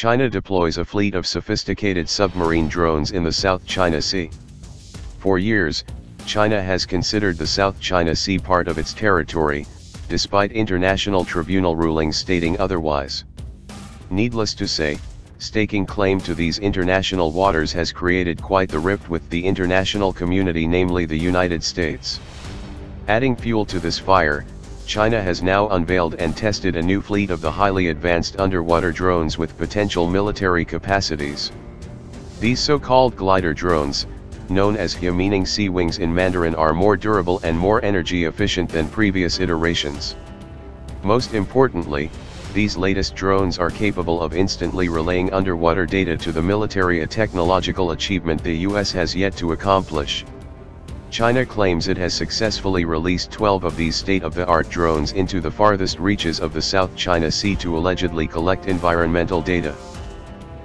China deploys a fleet of sophisticated submarine drones in the South China Sea. For years, China has considered the South China Sea part of its territory, despite international tribunal rulings stating otherwise. Needless to say, staking claim to these international waters has created quite the rift with the international community, namely the United States. Adding fuel to this fire, China has now unveiled and tested a new fleet of the highly advanced underwater drones with potential military capacities. These so-called glider drones, known as Haiya meaning sea wings in Mandarin, are more durable and more energy efficient than previous iterations. Most importantly, these latest drones are capable of instantly relaying underwater data to the military, a technological achievement the US has yet to accomplish. China claims it has successfully released 12 of these state-of-the-art drones into the farthest reaches of the South China Sea to allegedly collect environmental data.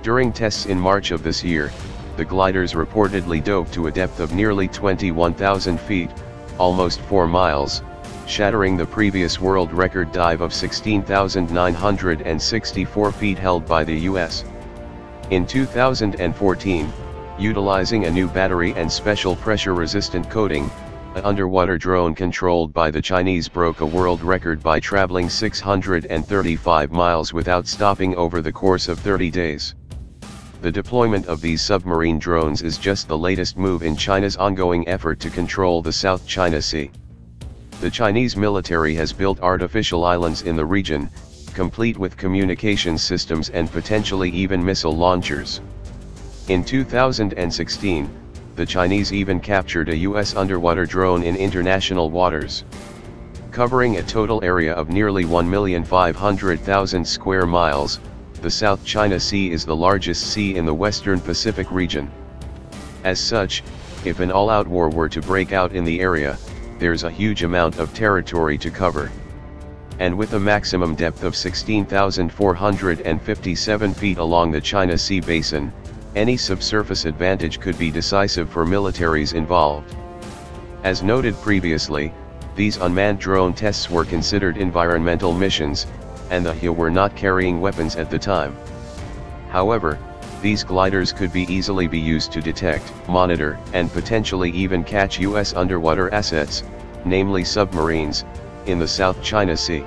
During tests in March of this year, the gliders reportedly dove to a depth of nearly 21,000 feet, almost 4 miles, shattering the previous world record dive of 16,964 feet held by the US. In 2014, utilizing a new battery and special pressure-resistant coating, an underwater drone controlled by the Chinese broke a world record by traveling 635 miles without stopping over the course of 30 days. The deployment of these submarine drones is just the latest move in China's ongoing effort to control the South China Sea. The Chinese military has built artificial islands in the region, complete with communications systems and potentially even missile launchers. In 2016, the Chinese even captured a US underwater drone in international waters. Covering a total area of nearly 1,500,000 square miles, the South China Sea is the largest sea in the Western Pacific region. As such, if an all-out war were to break out in the area, there's a huge amount of territory to cover. And with a maximum depth of 16,457 feet along the China Sea basin, any subsurface advantage could be decisive for militaries involved. As noted previously, these unmanned drone tests were considered environmental missions, and the Haiya were not carrying weapons at the time. However, these gliders could easily be used to detect, monitor, and potentially even catch US underwater assets, namely submarines, in the South China Sea.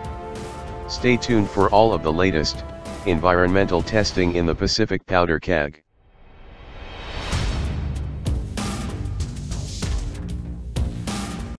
Stay tuned for all of the latest environmental testing in the Pacific Powder Keg.